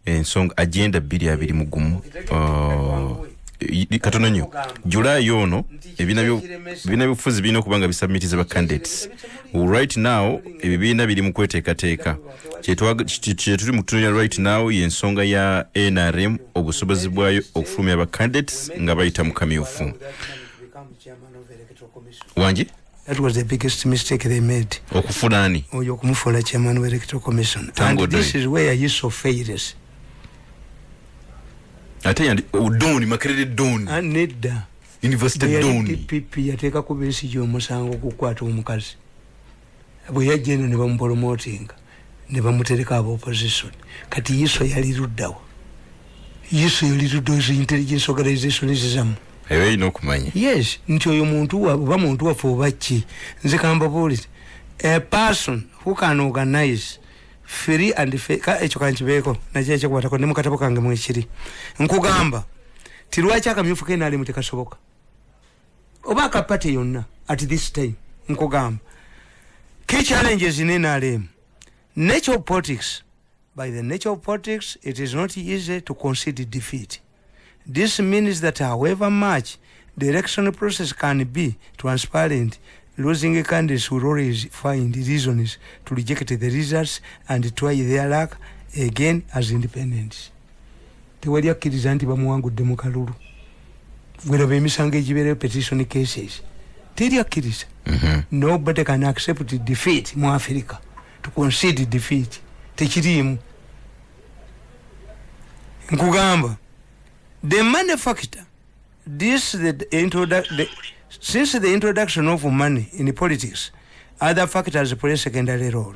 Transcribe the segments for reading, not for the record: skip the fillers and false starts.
ensonga agenda 2 mugumu katono nnyo July ono ebina bifuzi birina okubanga bisubmitize ba candidates right now ebibiina biri mu kweteekateeka kyetuli mu kutunuulira right now y'ensonga ya NRM obusobozi bwayo okufulumya aba candidates nga bayita mu kamyufu wangi. That was the biggest mistake they made. Okufulani oyo okumufuula chairman of electoral commission. And this is where you so fails. Ate yandi udoni makerere doni anedda university doni DPP yateeka ku besi y'omusango okukwata omukazi bwe yajjeno ne bamupromoting ne bamutereka aba opposition kati yiso yali luddawa intelligence organization zizamu ewe ino kumanya yes nti oyo muntu oba muntu wafe oba ki nze kamba bullet a person who can organize free and fair ekyo kankibeeko nakye kyekwatako ne mukatabo kange mwekiri nkugamba ti lwaki akamyufu ke naali mutekasoboka oba akapate yonna at this time nkugamba key challenges in NRM nature of politics. By the nature of politics, it is not easy to concede defeat. This means that however much the election process can be transparent, losing candidates will always find reasons to reject the results and try their luck again as independents. Tewali akkiriza nti bamuwangudde mu Kalulu. Wera bemisango egibeera petition cases. Teri akkiriza. Nobody can accept defeat mu Africa. To concede defeat. Tekirimu. Nkugamba. The money factor. Since the introduction of money in politics, other factors play a secondary role.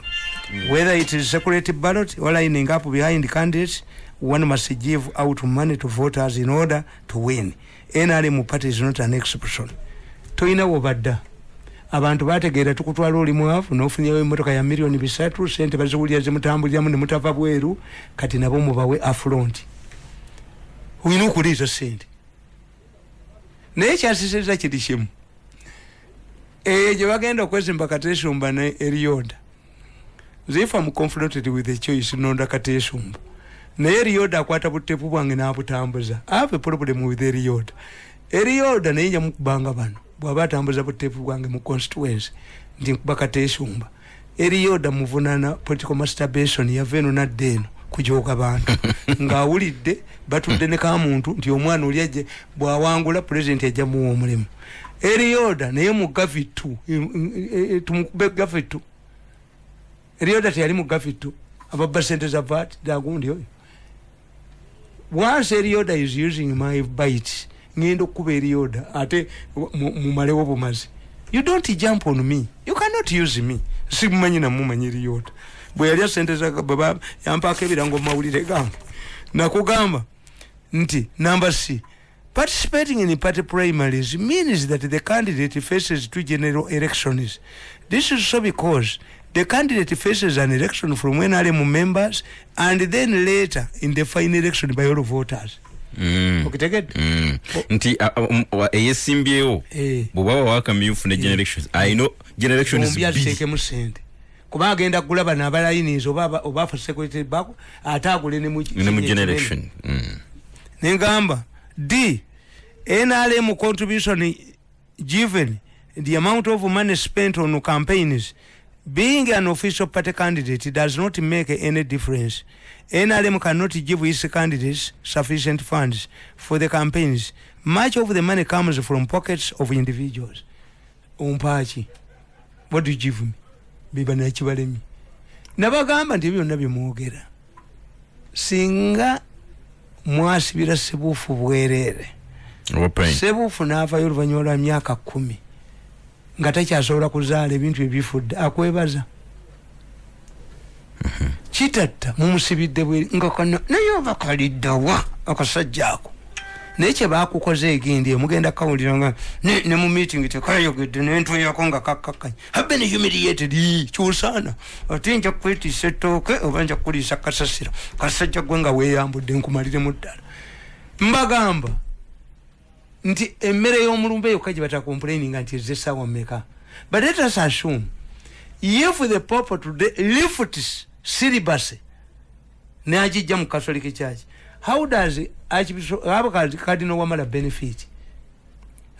Whether it is security ballot or lining up behind candidates, one must give out money to voters in order to win. NRM party is not an exception. Toina wobadda. Abantu bategeera tukutwala oli mwavu n'ofunyayo emmotoka ya million 3 sente baziwulira zimutambuliramu ne mutava bweru kati nabo mubawe affront. Oyina okuliisa sente. Naye kyasisiriza kiri kimu. Gye bagenda okwezimba Kateesumba ne Erioda. If I'm confronted with the choice nonda Kateesumba. Naye Erioda akwata butepu bwange n'abutambuza. I have a problem with Erioda. Erioda naye nja mukubanga bano. Bw'aba atambuza butepu bwange mu constituency ndi nkuba Kateesumba. Erioda muvunana political masturbation yaveeno nadde eno kujooga bantu. Ng'awulidde batudde ne ka muntu nti omwana oli ajje bw'awangula president ajja muwa omulimu. Erioda naye mu gavitu tumukube gavitu. Erioda teyali mu gavitu ababba sente za VAT dagundi oyo. Once Erioda is using my bites ngendo kuba Erioda ate mumalewo bumazi. You don't jump on me. You cannot use me. Simumanyi na mumanyi Erioda. Bwe yali sente za baba yampaka ebirango mawulire gange. Nakugamba nti number C. Participating in party primaries means that the candidate faces 2 general elections. This is so because the candidate faces an election from NRM members and then later in the final election by all voters. Nti eyesimbyewo bw'oba wakamyufu ne generations. I know generation is big. Kuba agenda kulaba n'abalayiniz oba for security back atagule ne mu generation. Nengamba D. NRM contribution given the amount of money spent on campaigns. Being an official party candidate does not make any difference. NRM cannot give its candidates sufficient funds for the campaigns. Much of the money comes from pockets of individuals. Umpachi, what do you give me? Biba na chibalemi. Nabagamba nti byonna byemwogera. Singa mwasibira Sebufu bwerere. Sebufu n'avaayo oluvannyuma lwa myaka 10 nga takyasobola kuzaala ebintu ebifudde akwebaza. Kitatta mumusibidde bwe nga kana naye obakaliddawa akasajja ako. Naye kye baakukoze egindi mugenda kawulira nga ne mu meeting tekayogedde n'entuyako nga kakkakanya. Have been humiliated kyusaana. Ate nja kwetiisa ettooke oba nja kuliisa kasasiro. Kasajja gwe nga weeyambudde nkumalire mu ddala. Mbagamba nti emmere y'omulumbe yokka gye bata complaining nti ezze ssaawa mmeka. But let us assume if the Pope today lifts syllabus n'agijja mu Catholic Church. How does Archbishop Cardinal Wamala benefit?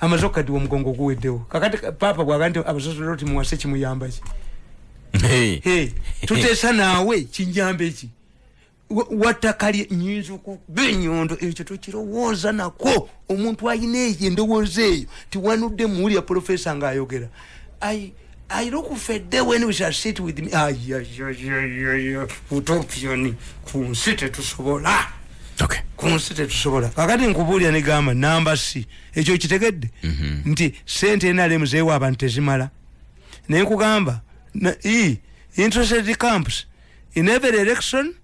Amazoka di omugongo guweddewo. Kakati papa bwagante abasaserdoti muwase kimuyamba ki? Hey, tutesa naawe kinjambe ki? Watakali nyinzo ku benyondo ekyo tokirowooza nako omuntu ayina endowooza eyo tiwanudde muwuli ya professor ng'ayogera. I look fedde when we shall sit with me. Utopioni kunsite tusobola. Okay. Kunsite tusobola. Kakati nkubulya ne gamba number C. Ekyo kitegedde. Nti sente NRM zeewa abantu tezimala. Ne nkugamba interested camps in every election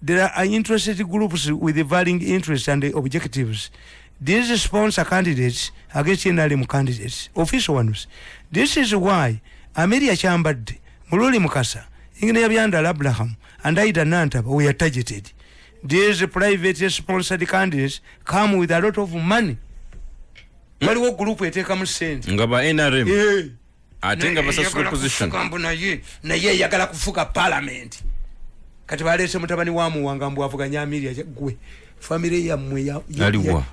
there are interested groups with varying interests and objectives. These sponsor candidates against NRM candidates, official ones. This is why Amelia Chambad, Mululi Mukasa, Ingenia Byandala Abraham, and Aida Nanta we are targeted. These private sponsored candidates come with a lot of money. Wali wo group eteka musente. Ngaba NRM. Atenga basa position. Na ye yagala kufuka parliament. Kati balese mutabani wa Muwanga mbu avuganya Amelia gwe. Family ya mwe ya aliwa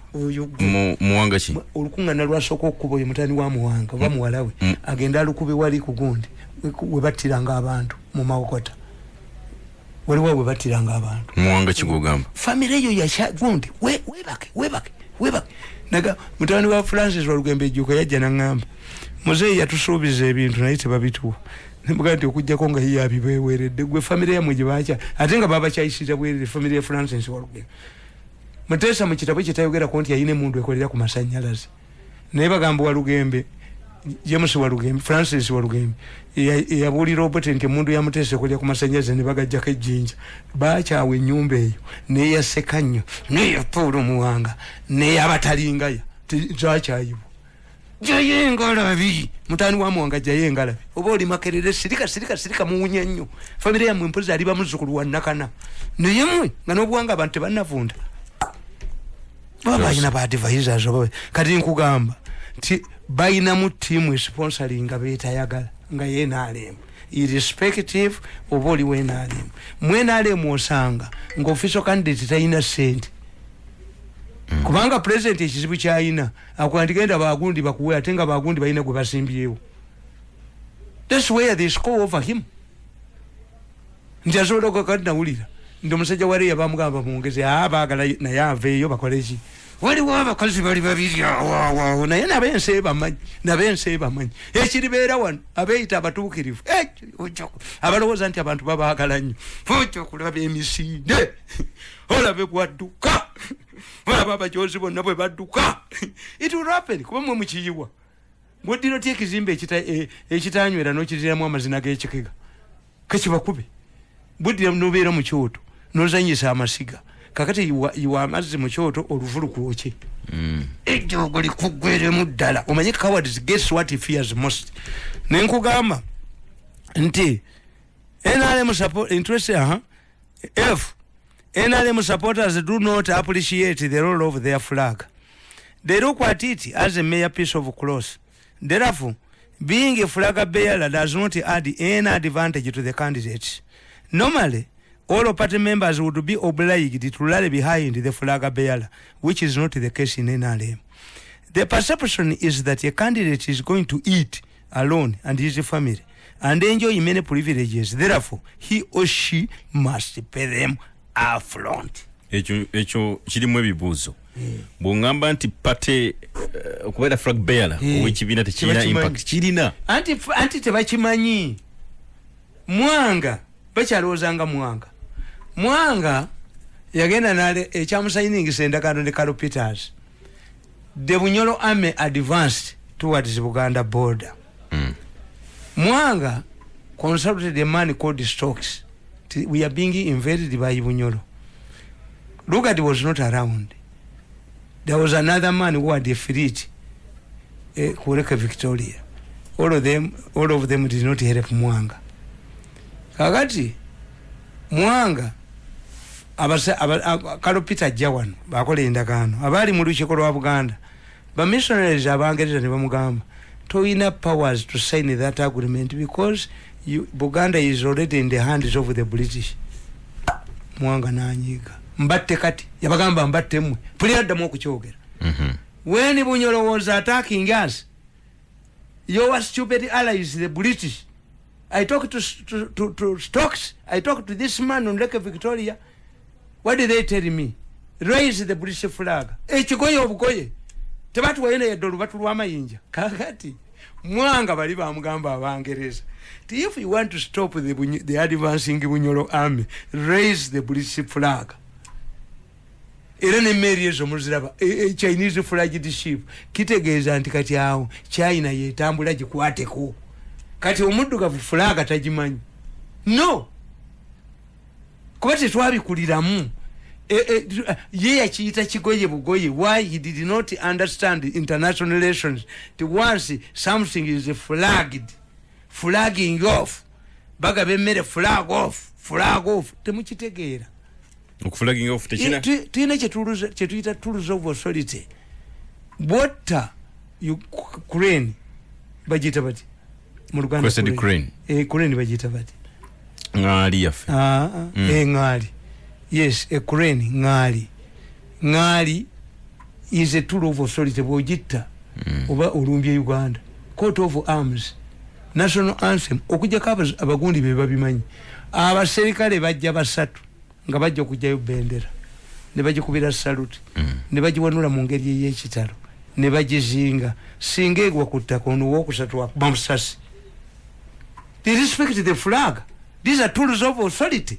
Muwanga ki olukunga na lwasoko okubo ye mutani wa Muwanga bamuwalawe agenda alukube wali kugundi we batiranga abantu mu mawokota waliwo we batiranga abantu Muwanga kigogamba family yo ya gundi webake naga mutani wa Francis Walugembe juko yajja nangamba muzeyi yatusuubiza ebintu naye tebabituwa Mbugati okujja konga hiya abibeweredde gwe family ya mwe bacha atenga baba chaisira bwe family ya Francis Walugembe Mutesa mu kitabo kitayogera konti yayine mundu ekolera ku masanyalazi. Naye bagamba Walugembe James Walugembe Francis Walugembe yabuli Robert nke mundu ya Mutesa ekolera ku masanyalazi ne bagajja kejinja. Baachawe nyumba eyo ne yasekanyo ne yapolo Muwanga ne abatalinga ya zachayibo. Jayengalabi mutani wa Muwanga jayengalabi. Oba oli makerere sirika muwunya nnyo. Family ya mwempozi ali bamuzukulu wa nakana. Ne yemwe nga n'obuwanga abantu bannavunda. Baba ina ba advisors obo kati nkugamba ti bayina mu team sponsoring abeta yagala nga yena alemu irrespective of oli wena alemu mwena alemu osanga ngo official candidate tayina sente kubanga president ekizibu kyayina akwandigenda bagundi bakuwe atenga bagundi bayina gwe basimbyewo. That's where they score over him. Njazola ko kati nawulira ndo musajja wali yabamugamba muongeze baagala na yaveeyo bakoleji wali wabakazi bali babiri naye nabense bamanyi ekiribeera wano abeeyita abatuukirivu abalowooza nti abantu babaagala nnyo ojo kulaba emisinde olabe gwadduka olaba abajoozi bonna bwe badduka it will happen kuba mwe mukiyiwa bweddiro ti ekizimbe ekitanywera n'okiziramu amazina g'ekikega kakibakube bweddira nobeera mu kyoto nozanyisa amasiga kakati iwa amazzi mu kyoto oluvulu kwokye ejogo likugweremu ddala omanye cowards guess what he fears most nenkugamba nti NRM support interest if NRM supporters do not appreciate the role of their flag they look at it as a mere piece of cloth. Therefore being a flag bearer does not add any advantage to the candidates. Normally all party members would be obliged to rally behind the flag bearer, which is not the case in NRM. The perception is that a candidate is going to eat alone and his family and enjoy many privileges. Therefore, he or she must pay them upfront. Echo kirimu ebibuuzo. Bw'ongamba nti pate okubeera flag bearer ow'ekibiina tekirina impact kirina. Anti tebakimanyi. Mwanga bakyalowoozanga Mwanga yagenda nale ekyamusayiningisa endagaano ne Carol Peters. The Bunyoro army advanced towards Buganda border. Mwanga consulted a man called Stokes. We are being invaded by Bunyoro. Lugard was not around. There was another man who had a fleet, Kureka Victoria. All of them did not help Mwanga. Kakati Mwanga Carol Peter Jawan bakola endagaano abali mu lukiiko lwa Buganda ba missionaries abangereza ne bamugamba toyina powers to sign that agreement because Buganda is already in the hands of the British. Mwanga nanyiga mbatte kati yabagamba mbatte mmwe puli addamu okukyogera. When Bwiino was attacking us, your stupid allies, the British, I talked to Stokes, I talked to this man on Lake Victoria. What did they tell me? Raise the British flag. Echigoye obugoye. Tebatu wayene yadolu batulwama yinja. Kakati mwanga bali bamugamba abangereza. If you want to stop the advancing Bwiino army, raise the British flag. Irene Mary's omuziraba Chinese flagged ship kitegeeza nti kati awo China yetambula gikwateko kati omuddugavu flag tagimanyi no kuba tetwabikuliramu ye yakiyita kigoye bugoye. Why he did not understand international relations? Once something is flagging off baga bemmere flag off temukitegeera. Flagging off techina tina chetuyita tools of authority. Bota Ukraine bajita bati mu Luganda Ukraine Ukraine bajita bati ngali yafe ngali. Yes, Ukraine ngali is a tool of authority bojita oba olumbye Uganda. Coat of arms, national anthem okujja kabazi abagundi be babimanyi. Abaserikale bajja basatu nga bajja kujjayo bendera ne bagikubira salute ne bagiwanula mu ngeri y'ekitalo ne bagizinga singa egwa ku ttaka ono wookusatu akuba musasi. They respect the flag. These are tools of authority.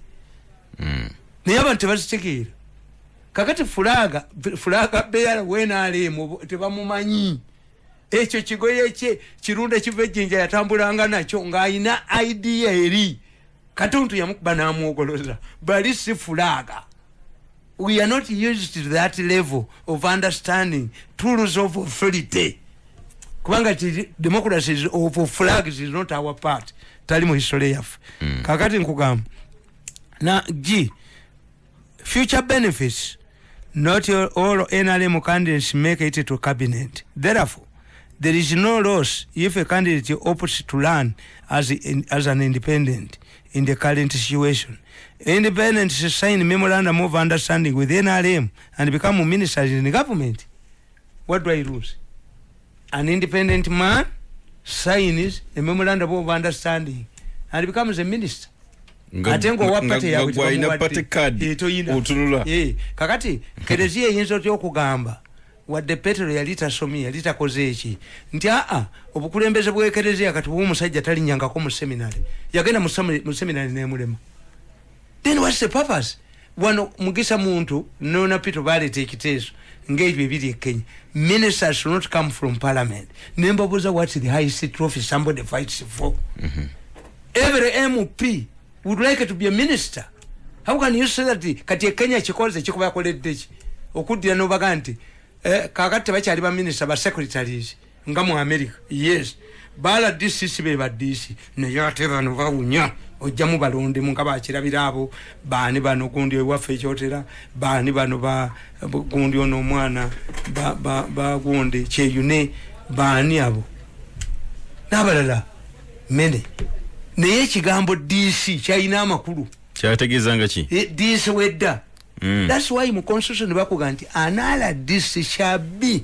Naye abantu tebazitegeera. Kakati fulaga beera wenaalemu tebamumanyi. Ekyo kigoye kye kirunda kiva ejjinja yatambulanga nakyo ng'ayina idea eri. Katuntu yamukuba n'amwogoloza. Bali si fulaga. We are not used to that level of understanding tools of authority. Kubanga democracy of flags is not our part. Tali mu history yafu. Kakati nkugamba. Na future benefits, not all NRM candidates make it to cabinet. Therefore, there is no loss if a candidate opts to run as an independent in the current situation. Independents sign memorandum of understanding with NRM and become ministers in the government. What do I lose? An independent man signs a memorandum of understanding and becomes a minister. Atengo wapate ya wapate kadi utulula. Kakati kerezia yinzo okugamba wadde Petero yalita somi yalita kozeeki nti obukulembeze bwekerezia kati omusajja talinyangako mu seminary yagenda mu seminary n'emulema. Then what's the purpose? Wano mugisa muntu nona Peter balete ekiteeso ng'ebyo ebiri e Kenya. Ministers should not come from parliament. Nembabuuza what's the highest trophy somebody fights for? Every MP would like to be a minister. How can you say that kati e Kenya kikoze kikuba yakoledde ki okuddira n'obaga nti kakati bakyali ba minister ba secretaries nga mu America? Yes, bala DCC be ba DC naye ate bano bawunya ojja mu balonde mu nkaba akirabira abo baani bano gundi ewaffe ekyotera baani bano ba gundi ono omwana ba gundi kyeyune baani abo n'abalala mene. Naye ekigambo DC kyalina amakulu kyategeezanga ki DC wedda. That's why mu constitution bakuga nti anala DC shall be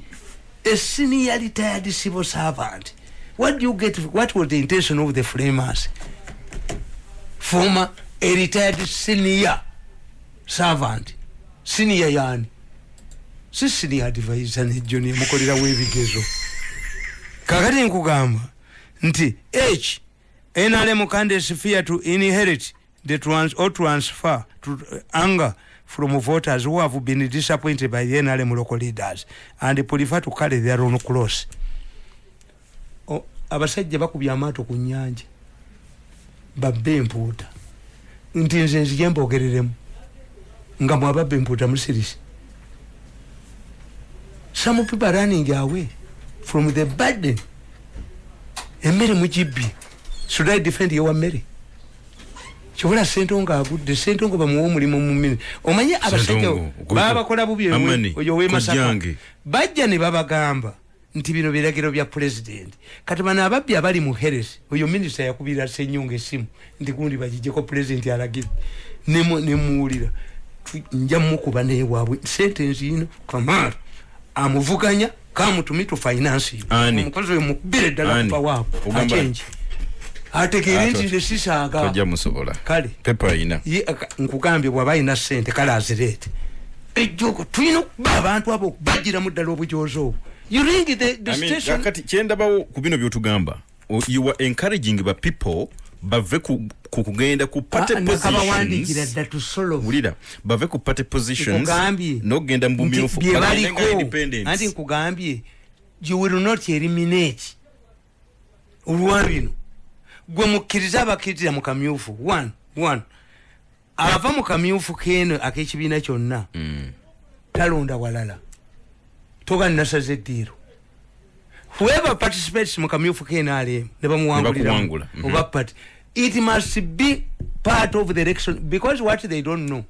a senior retired civil servant. What do you get? What was the intention of the framers? Former a retired senior servant. Senior yani si senior advisor ne junior mukolera w'ebigezo. Kakati nkugamba nti NRM candidates fear to inherit the transfer to anger from voters who have been disappointed by the NRM local leaders and prefer to carry their own cross. Abasajja bakubya amaato ku nnyanja babbe empuuta nti nze nzije mbogereremu nga mwababbe empuuta musirisi. Some people are running away from the burden. Emmere mugibbi. Should I defend your Mary? Chobola sentonga agudde sentongo bamuwa omulimu mu mini. Omanye abasajja baba kola bubi oyo we masaka. Bajja ne babagamba nti bino biragiro bya president. Kati bana ababbi abali mu Heres oyo minister yakubira Senyonga esimu nti gundi bagijeko president alagide. nemuwulira nja mukuba naye waabwe sentence ino Kamara amuvuganya kamutumi to finance omukozi we mukubire ddala kuva waabwe achange ategeere nti nesisaaga tojja musobola kale pepa ina nkugambye bw'aba alina ssente kale azireete ejjoko tulina okuba abantu abo okubagiramu ddala obujozi obwo you ring the station kati kyendabawo ku bino byotugamba you are encouraging the people bave kugenda ku party positions ulira bave ku party positions no genda mbumyofu anti nkugambye you will not eliminate ulwabino gwe mukkiriza abakkirira mu kamyufu one ava mu kamyufu keno ak'ekibiina kyonna talonda walala toga nasaze eddiiro whoever participates mu kamyufu keno alemu ne bamuwangulira oba party it must be part of the election because what they don't know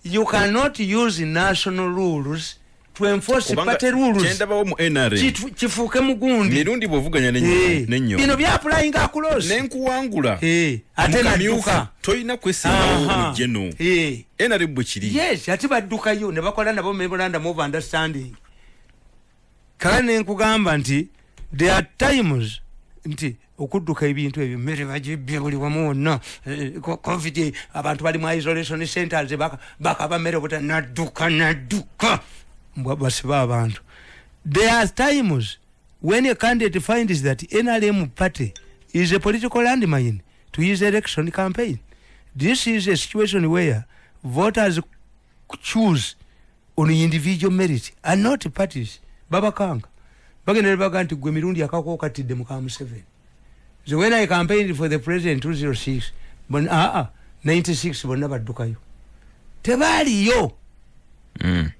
you cannot use national rules to enforce party rules kyendabawo mu NRA kifuuke mugundi Mirundi bwovuganya n'ennyo bino bya applying across nenkuwangula ate nadduka toyina kwesimbawo mujeno NRA bwe kiri yes ate baddukayo ne bakola nabo memorandum of understanding kale nenkugamba nti there are times nti okudduka ebintu ebyo mmere bagibye buli wamu wonna covid abantu bali mu isolation centers bakaba mmere buta nadduka basiba abantu. There are times when a candidate finds that NRM party is a political landmine to his election campaign. This is a situation where voters choose on individual merit and not parties. Baba Kanga bagenda baga nti gwe Mirundi akako katidde mu Museveni. So when I campaigned for the president 206 but 96 bonna baddukayo tebaliyo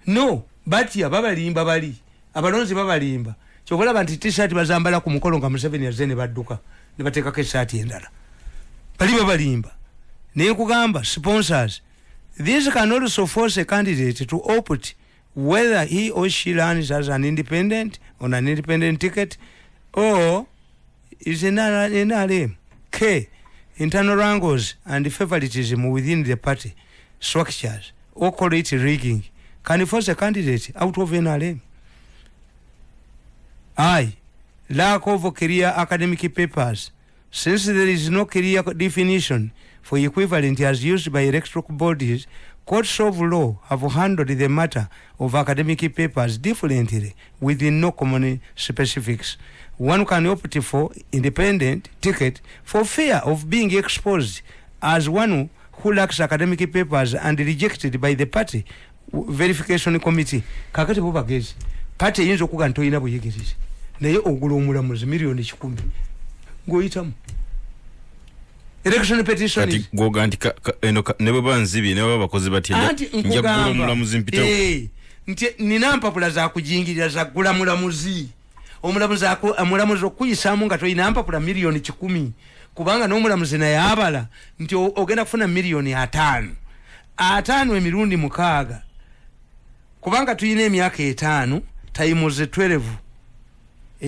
no but ya babalimba bali abalonzi babalimba kyokola nti t-shirt bazambala ku mukolo nga Museveni yazene badduka ne bateekako essaati endala bali babalimba naye kugamba sponsors this can also force a candidate to opt whether he or she runs as an independent on an independent ticket or is an NRM. K. Internal wrangles and favoritism within the party structures or call it rigging can force a candidate out of NRM. I. Lack of clear academic papers. Since there is no clear definition for equivalent as used by electoral bodies, courts of law have handled the matter of academic papers differently within no common specifics. One can opt for independent ticket for fear of being exposed as one who lacks academic papers and rejected by the party verification committee. Kakati bo bagezi party yinzo kuga ntoyina buyigirize naye ogula omulamuzi milioni 10 ngoyitamu election petition kati goga anti eno nebo banzibi nebo bakozi batya nja gula omulamuzi mpita nti nina mpapula za kujingirira za gula mulamuzi omulamuzi amulamuzi okuyisamu nga toyina mpapula milioni 10 kubanga n'omulamuzi naye abala nti ogenda kufuna milioni 5 emirundi 6 kubanga tuyina emyaka 5 times 12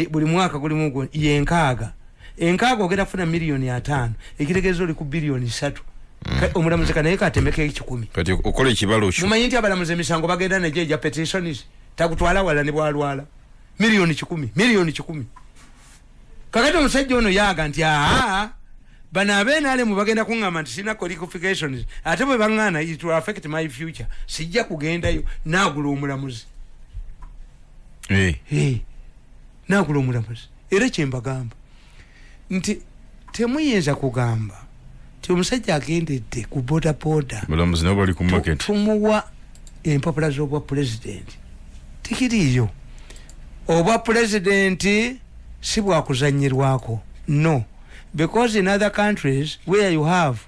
buli mwaka guli mugo yenkaaga enkaaga ogenda kufuna milioni 5 ekitegezo li ku bilioni 3 omulamuzi kanaye katemeke 10 kati okole ekibalo kyo mumanyi nti abalamuzi emisango bagenda ne jeja petitions takutwala wala ne bwalwala milioni 10 kakati omusajja ono yaga nti bana abenale mu bagenda kungamba nti sina qualifications ate bwe bangana it will affect my future sijja kugendayo nagula omulamuzi nagula omulamuzi era kyembagamba nti temuyinza kugamba ti omusajja agendedde ku boda mulamuzi nabo bali ku market tumuwa empapula z'obwa president tikiriyo obwa president si bwakuzanyirwako no because in other countries where you have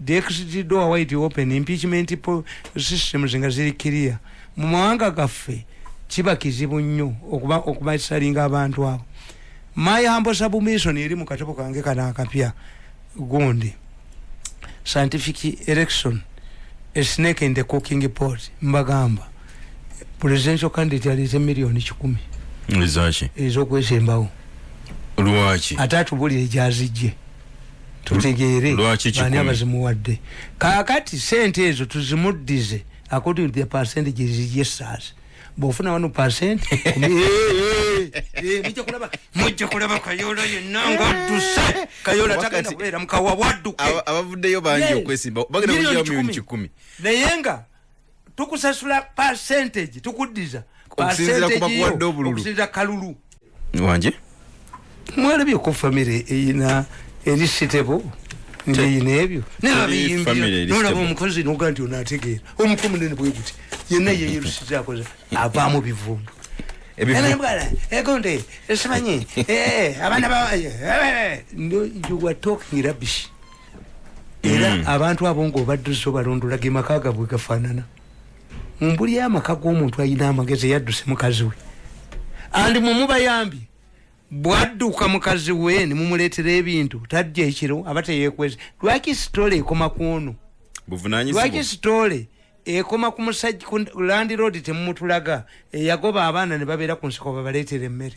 the exit door wide open impeachment systems nga ziri clear mu mawanga gaffe kiba kizibu nnyo okubasalinga abantu abo. My humble submission eri mu katabo kange kana akapya gundi scientific election a snake in the cooking pot mbagamba presidential candidate ali milioni 10 nlizachi ezokwesembawo lwachi atatu buli ejazije tutegere bani abazimuwadde kakati sente ezo tuzimuddize according to the percentages yes bofuna 1% mujja kulaba kayola yenanga tuse kayola takana kubera mkawa wadduke abavuddeyo bangi okwesimba bagenda kujja milioni 10 nayenga tukusasula percentage tukuddiza percentage okusinza Kalulu wanje mwalabi ko family ina elisitebo nebyo family nolaba omukozi n'oganti onategeera omukomu nene bwe guti yenna ye yerusizza akoze avaamu bivumbu egonde esimanyi abaana ba you were talking rubbish era abantu abo ng'obadduze obalondola ge maka gabwe gafaanana mbuli amaka g'omuntu ayina amagezi yadduse mukazi we andi mumubayambye bwadduka mukazi we ni mumuleetera ebintu tajja ekiro aba teyeekweze lwaki sitole ekoma kuno lwaki sitole ekoma ku musajja ku Land Road temumutulaga eyagoba abaana ne babeera ku nsiko babaleetera emmere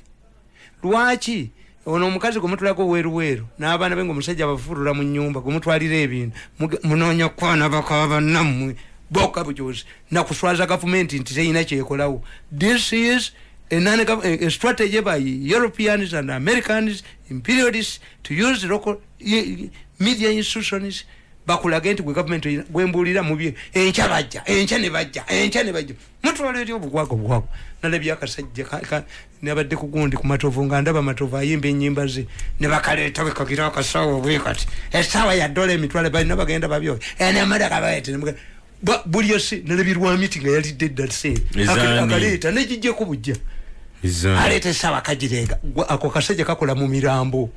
lwaki ono omukazi gumutulaga weeruweeru n'abaana be ng'omusajja abafurula mu nnyumba gumutwalira ebintu munoonya kwana bakaba nammwe boka bujozi nakuswaza gavumenti nti teyina kyekolawo. This is a strategy by Europeans and Americans, imperialists, to use local media institutions. Bakulaga nti gwe government gwembulira mubye encha ne bajja mutwalira obugwago nalabya akasajja nabadde kugundi ku matovu nga ndaba matovu ayimba ennyimba ze ne bakaleeta bekagira akasawo bwe kati esawa ya dola emitwale balina bagenda babyo ene madaka baete buli yose nalabirwa meeting yali dead that say akaleeta nejije kubujja alete sawa kajirenga ako kasajja kakola mu mirambo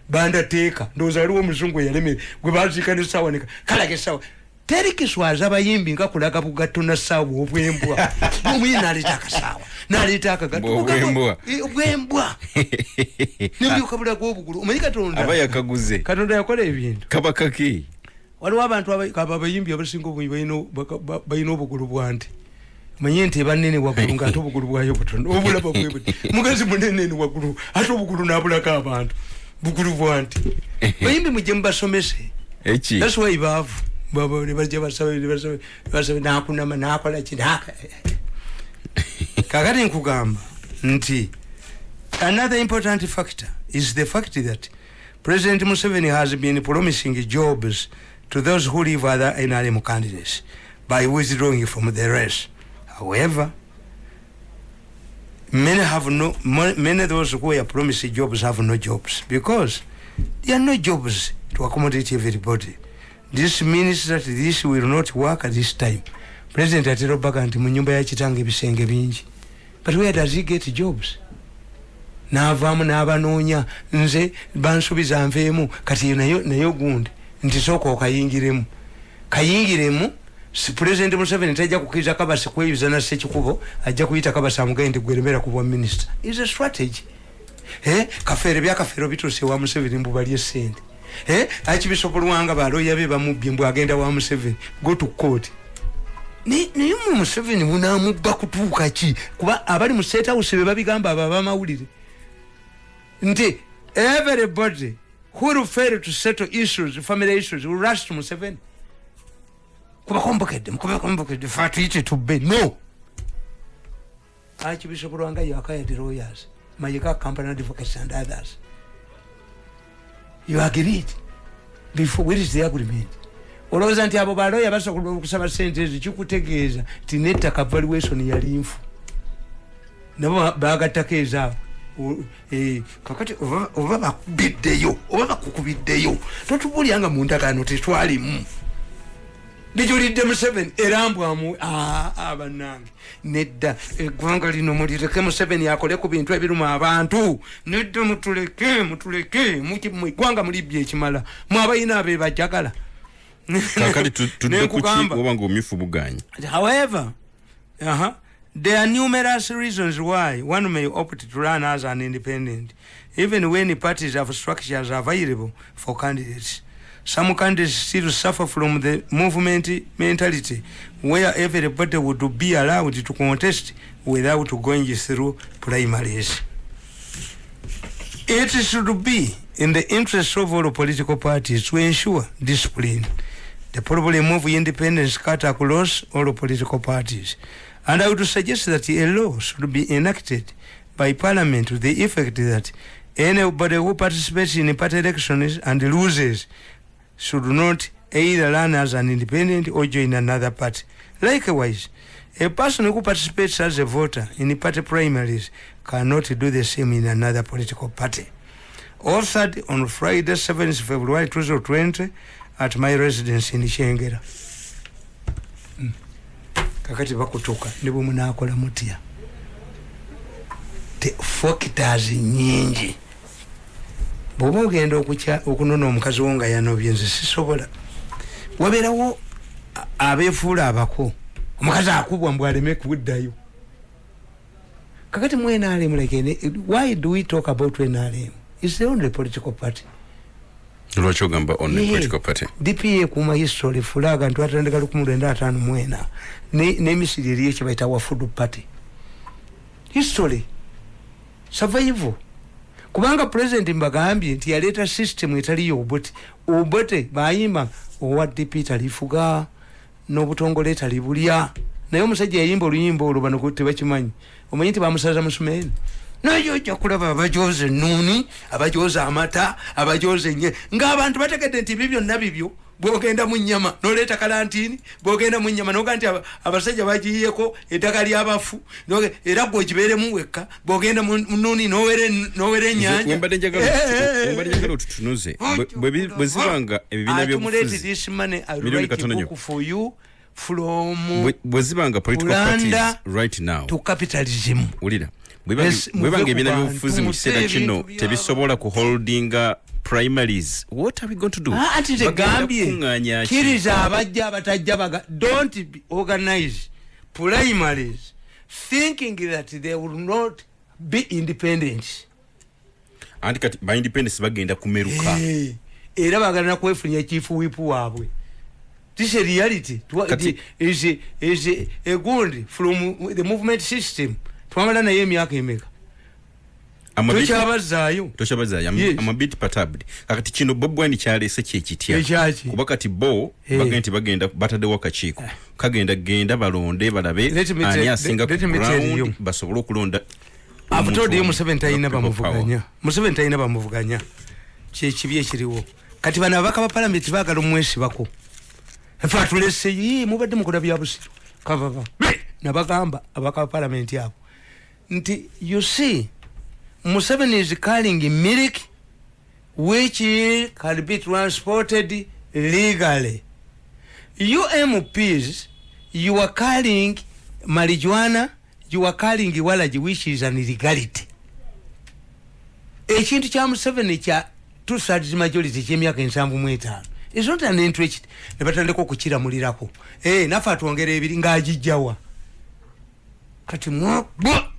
banda teka ndoza aliwo muzungu yaleme gwe bazikane sawa nika kalage sawa terikiswaza abayimbi nga kulaga bugatto na sawa obwembwa bumwina alitaka sawa nalitaka gatto obwembwa niyo kabula gobugulu umanyika tonda abaya kaguze katonda yakola ebintu kabakaki waliwo abantu abayimbi abasinga bayino obugulu bwante manye nti banene wagulu nga ate obugulu bwayo butono obulaba bwe mugazi munene wagulu ate obugulu nabulaka abantu bugulu bwanti bayimbi mujje mbasomese echi that's why baba ne baje basabe nakunama nakola kinaka kakati nkugamba nti another important factor is the fact that President Museveni has been promising jobs to those who live other NRM candidates by withdrawing from the race. However, many of those who are promising jobs have no jobs because there are no jobs to accommodate everybody. This means that this will not work at this time. President Atero Baganti munyumba ya chitange bisenge bingi. But where does he get jobs? Navamu n'abanoonya nze bansubiza nveemu kati nayo gundi nti soko kayingiremu si President Museveni tajja kukiza kabasi kweyuza na sekikubo ajja kuyita kabasi amugende gweremera ku bwa minister. Is a strategy. Kafere byakafero bituse wa Museveni mbubali esente. Achibisopolwanga baloya be bamubye mbu agenda wa Museveni go to court. Ni Museveni munamubba kutuuka ki kuba abali mu state house be babigamba aba mawulire nti everybody who will fail to settle issues, family issues, will rush to Museveni. Kuba complicated, fatu ite to be. No. Archbishop Rwanga Yakaya the lawyers, Mayika Company Advocacy and others. You agreed. Before, where is the agreement? Oloza nti abo baloya basobola okusaba sente zikutegeeza ti Netekateka valuation ya linfu. Nabo bagatekeeza kakati oba bakubiddeyo oba bakukubiddeyo totubulyanga mu ndagaano tetwalimu bijulidde Museveni erambwamu abanange nedda eggwanga lino mulireke Museveni akole ku bintu ebiruma abantu nedda mutuleke mu eggwanga mulibye ekimala mu abayina abe bajagala kakati tudde kuki oba ng'omyufu buganya. However, there are numerous reasons why one may opt to run as an independent, even when parties have structures available for candidates. Some candidates still suffer from the movement mentality, where everybody would be allowed to contest without going through primaries. It should be in the interest of all political parties to ensure discipline. The problem of independence cut across all political parties. And I would suggest that a law should be enacted by Parliament to the effect that anybody who participates in a party elections and loses should not either run as an independent or join another party. Likewise, a person who participates as a voter in party primaries cannot do the same in another political party. Authored on Friday, 7th February 2020 at my residence in Chengera. Kakati bakutuka ndipo munakola mutia. Te fokitazi nyingi. Bobo genda okunono omukazi wonga yanobyenze sisobola. Waberawo abefuula abako. Omukazi akubwa mbwaleme kuddayo. Kakati mwena ale mulekene, why do we talk about NRM? It's the only political party. Lwachogamba only political party. DPA kuma history fulaga ntu atandika lukumulenda atanu mwena. Ne misiri liye baita wa food party. History. Survival. Kubanga president mbagambye nti yaleta system etaliyo obote bayimba owa DP talifuga n'obutongole talibulya. Naye omusajja yayimba oluyimba olwo bano kutte bakimanyi. Omanyi nti bamusaza musumeni. Nayo ojja kulaba abajoze nuni, abajoze amata, abajoze nye. Ng'abantu bategedde nti bibyo nabibyo, bwogenda mu nnyama, n'oleeta kalantini, bwogenda mu nnyama, n'oga nti abasajja bagiyeko eddagala ly'abafu, era gwe ogibeeremu wekka, bwogenda mu nuni n'owere ennyanja. Wembadde njagala otutunuze. Bwe zibanga ebibiina by'obufuzi. This money I write a book for you from bwe zibanga political parties right now. To capitalism. Ulira. Bwebanga ebibiina by'obufuzi mu kiseera kino tebisobola ku holdinga primaries. What are we going to do? Ati the Gambia kiriza abajja abatajja baga don't organize primaries thinking that they will not be independent. Anti kati by independence bagenda kumeruka. Era bagana kwefunya chief whip waabwe. This is a reality. Is a good from the movement system. Twamala na yemi yake emeka. Toshabazayo. I'm a bit perturbed. Kakati kino Bwiino kyalese kyekitya. Kuba kati bo bagenda batade wakakiiko. Kagenda balonde balabe ani asinga ku ground basobola okulonda. I've told you Museveni tayina bamuvuganya. Museveni tayina bamuvuganya. Kyekibye kiriwo. Kati bana abaka ba parliament bagala omwesi bako. Efa tulese yi mubadde mukola byabusiru. Kavava. Nabagamba abaka ba parliament yabo. Nti you see Museveni is carrying milk which can be transported legally. You MPs, you are carrying marijuana, you are carrying walaji which is an illegality. Ekintu kya Museveni kya 2/3 majority ky'emyaka 75 is not an interest. Nebatandika okukira mulirako. Nafa tuongere ebiri ng'agijjawa. Kati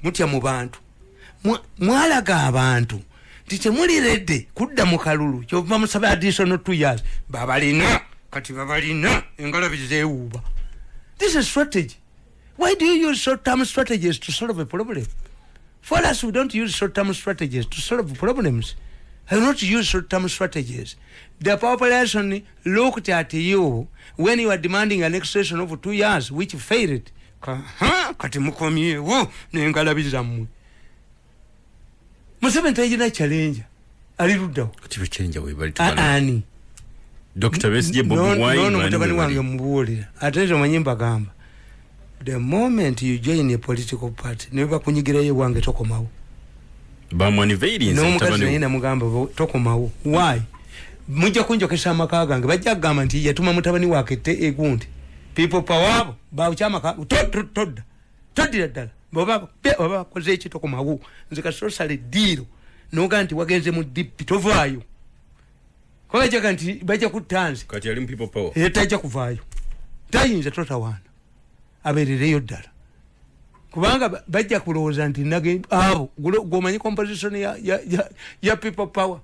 mutya mu bantu. Mwalaga abantu titemuli redde kudda mu Kalulu kyova musaba additional 2 years babalina kati babalina engalabize ewuba. This is strategy. Why do you use short-term strategies to solve a problem? For us, we don't use short-term strategies to solve problems. I will not use short-term strategies. The population looked at you when you are demanding an extension of 2 years which failed. Kati mukomye n'engalabiza mmwe. Museveni tayina challenge aliruddawo kati challenge we bali tubana ani Dr. Besje Bobi Wine mutabani wange mubuulira ate ezo manyimba gamba the moment you join a political party ne bakunyigireyo wange tokomawo bamwani variance mutabani nina mugamba tokomawo why mujja kunjokesa amaka gange bajja gamba nti yatuma mutabani wake egundi people power ba chama todira dala baba koze ekito komawu nzika social deal noga nti wagenze mu DP tovaayo kwa jaga nti baje kutanzi kati yali people power etaja kuvaayo tayinza totawana aberereyo ddala kubanga bajja kulowooza nti nage abo gomanyi composition ya people power.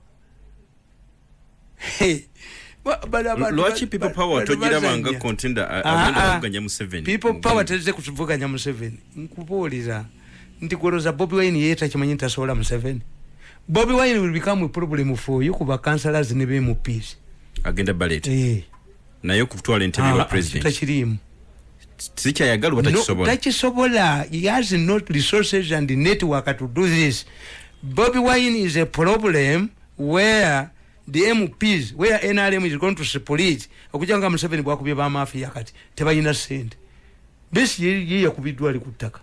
Lwachi people power togira banga contender abaganya Museveni. People power teze kuvuganya Museveni. Nkubuulira nti goloza Bobi Wine yeta kimanyi tasobola Museveni. Bobby Wine will become a problem for you kuba councillors ne be mu peace. Agenda ballot. Naye kutwala interview wa president. Tachirimu. Sicha yagalu batakisobola. No, takisobola. He has not resources and the network to do this. Bobby Wine is a problem where the MPs, where NRM is going to split. Okujanga Museveni bwakubye Zabamafia kati tebayina sente. Besi ye yakubidwa ali kutaka.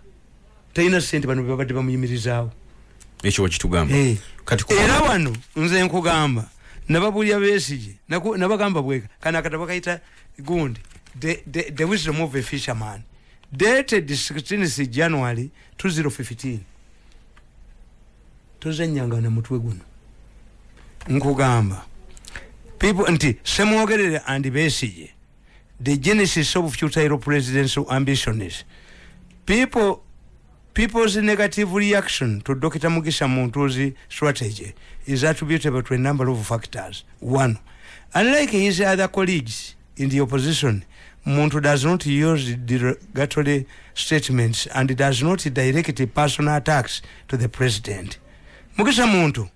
Tayina sente bano babadde bamuyimirizaawo. Ekyo wakitugamba. Kati era wano nze nkugamba nababulya Besigye nabagamba bweka kana kataba kaita gundi the wisdom of a fisherman dated 16th January 2015 tozenyanga na mutwe guno nkugamba people nti semwogerere and Besigye the genesis of future presidential ambitions people's negative reaction to Dr. Mugisha Muntuzi's strategy is attributable to a number of factors. One, unlike his other colleagues in the opposition, Muntu does not use derogatory statements and does not direct personal attacks to the president. Mugisha Muntu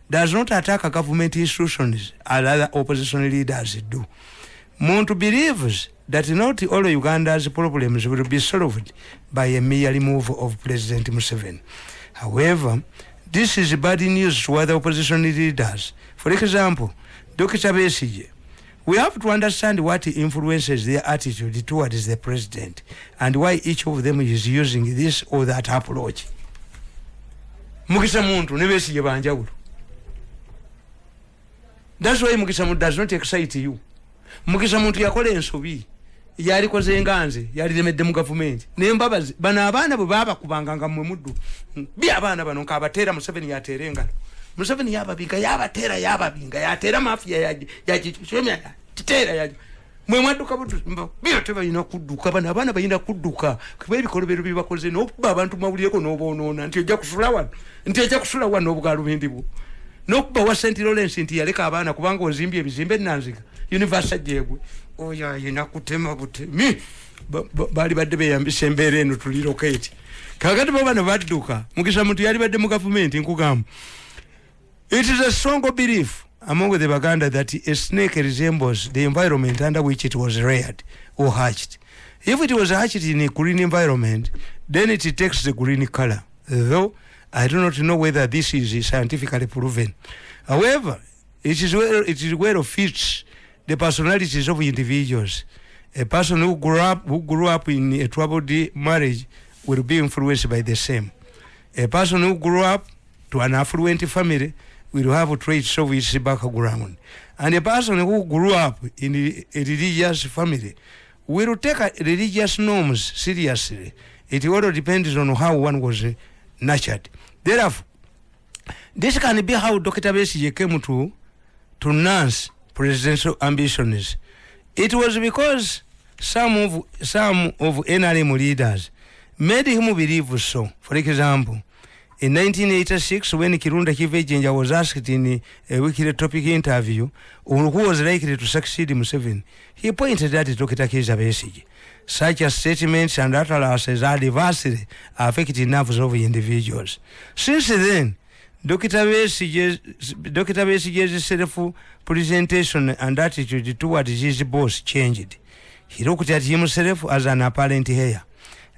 does not attack government institutions as other opposition leaders do. Muntu believes that not all Uganda's problems will be solved by a mere remove of President Museveni. However, this is bad news to other opposition leaders. For example, Dr. Besigye, we have to understand what influences their attitude towards the president and why each of them is using this or that approach. Mugisha Muntu ne Besigye banjawulo. That's why Mugisha Muntu does not excite you. Mugisha Muntu yakola ensobi. Yali koze enganze yali lemedde mu government nembabazi bana abaana bwe baba kubanganga mu muddu bi abaana bano nkabatera Museveni yaterenga Museveni yababiga yabatera yababinga yatera mafia yaji chomya titera yaji mwe mwadduka butu biyo tebayina kudduka bana abaana bayina kudduka kuba ebikolobero bibakoze n'okuba abantu mawuliyeko n'obonoona nti ojja kusula wano obugalu bindibu n'okuba wa St. Lawrence nti yaleka abaana kubanga ozimbye ebizimbe nanzika universal jegwe oya yina kutema butemi bali badde beyambisa embeera eno tuliroketi kakati bana badduka Mugisha Muntu yali badde mu government nkugamba. It is a strong belief among the Baganda that a snake resembles the environment under which it was reared or hatched. If it was hatched in a green environment, then it takes the green color, though I do not know whether this is scientifically proven. However, it is where it fits the personalities of individuals. A person who grew up in a troubled marriage will be influenced by the same. A person who grew up to an affluent family will have traits of its background. And a person who grew up in a religious family will take religious norms seriously. It all depends on how one was nurtured. Therefore, this can be how Dr. Besigye came to nurse presidential ambitions. It was because some of NRM leaders made him believe so. For example, in 1986, when Kirunda Kivejenja was asked in a weekly topic interview on who was likely to succeed Museveni, he pointed at Dr. Besigye. Such statements and utterances adversely affected nerves of individuals. Since then, Dr. Besigye's self-presentation and attitude towards his boss changed. He looked at himself as an apparent heir.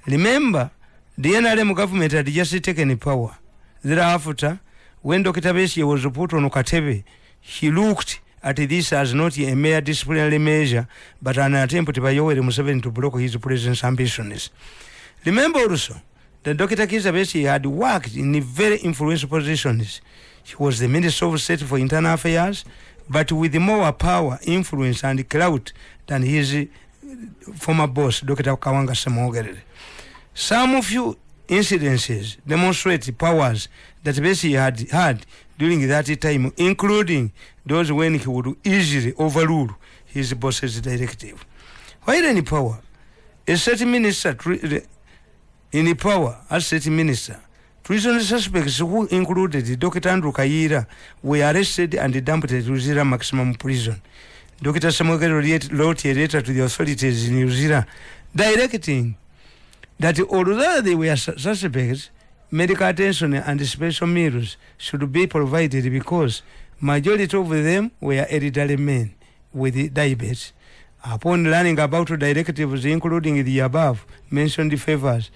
Remember, the NRM government had just taken power. Thereafter, when Dr. Besigye was put on Katebe, he looked at this as not a mere disciplinary measure, but an attempt by Yoweri Museveni to block his president's ambitions. Remember also that Dr. Besigye had worked in very influential positions. He was the Minister of State for Internal Affairs, but with more power, influence, and clout than his former boss, Dr. Kawanga Semogerere. Some few incidences demonstrate powers that Besigye had during that time, including those when he would easily overrule his boss's directive. While in power, a certain minister in power as certain minister, treason suspects who included Dr. Andrew Kayira were arrested and dumped to New Zealand maximum prison. Dr. Semogerere wrote a letter to the authorities in New Zealand directing that although they were suspects, medical attention and special meals should be provided because majority of them were elderly men with diabetes. Upon learning about directives including the above mentioned favors,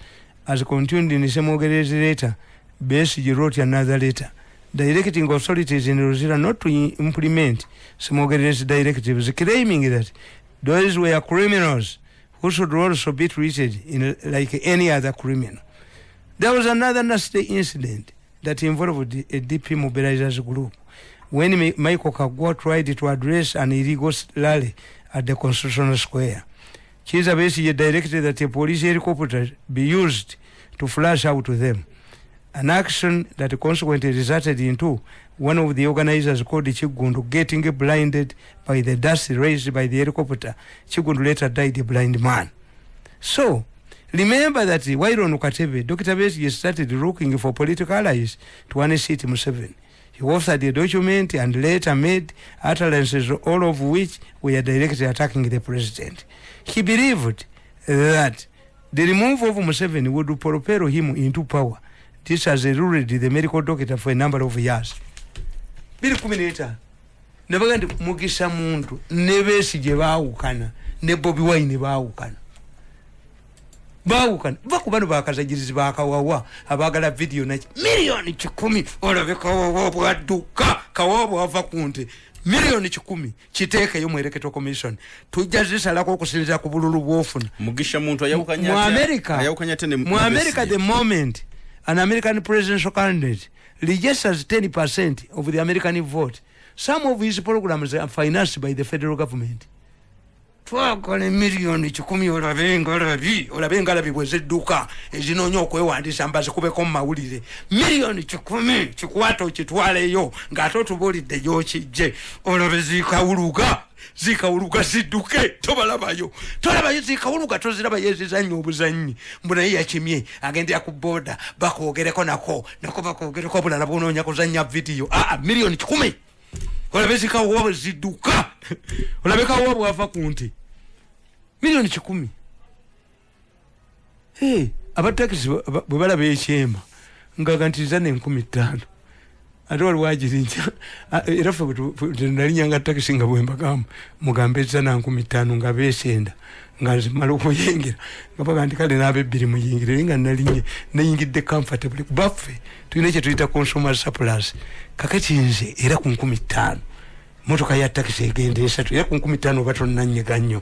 as contained in Semogere's letter, Besigye wrote another letter directing authorities in Rosira not to implement Semogere's directives, claiming that those were criminals who should also be treated like any other criminal. There was another nasty incident that involved a DP mobilizers group when Michael Kagwa tried to address an illegal rally at the Constitutional Square. Chiza Besigye directed that a police helicopter be used to flash out to them, an action that consequently resulted into one of the organizers called Chigundu getting blinded by the dust raised by the helicopter. Chigundu later died a blind man. So, remember that while on Ukatebe, Dr. Besigye started looking for political allies to unseat Museveni. He authored a document and later made utterances, all of which were directly attacking the president. He believed that the removal of Museveni would propel him into power. This has eluded the medical doctor for a number of years. Bili kuminita. Nabagandi Mugisha muntu Besigye baawukana ne Bobi Wine baawukana. Baawukana bakubano bakazagirizi bakawawa abagala video na milioni 10 olabeka wawa bwaduka kawawa ava kunte milioni 10 kiteeka yo mwereketo commission tujazisa lako kusinza ku bululu bwofuna Mugisha muntu ayawukanya mu America the moment an American presidential candidate registers 10% of the American vote, some of his programs are financed by the federal government. Twakole milioni 10 olabenga labi bwezeduka ezinonyo okwewandisa mbaze kubeko mawulire milioni 10 kikwato kitwaleyo ngatoto bolide yo kijje olabezika uluga siduke tobalabayo zikawuluga toziraba yezizanyo obuzanyi mbona yakimye agende akuboda bakogereko nako bakogereko bulala bononya kuzanya video milioni 10 olabezika wo ziduka olabeka wo bwafa kunti milioni 10. Abatakisi bwebala bechema ngagantizane 15 ate wali wajirinja era fe nalinyanga takisi nga bwemba kama mugambeza na 15 nga besenda nga zimalo kuyingira ngapaka ndikale nabe biri muyingire nga nalinye nayingide comfortable baffe tuyine kye tuyita consumer surplus kakachinze era ku 15 motoka ya takisi egende esatu era ku 15 bato nanye ganyo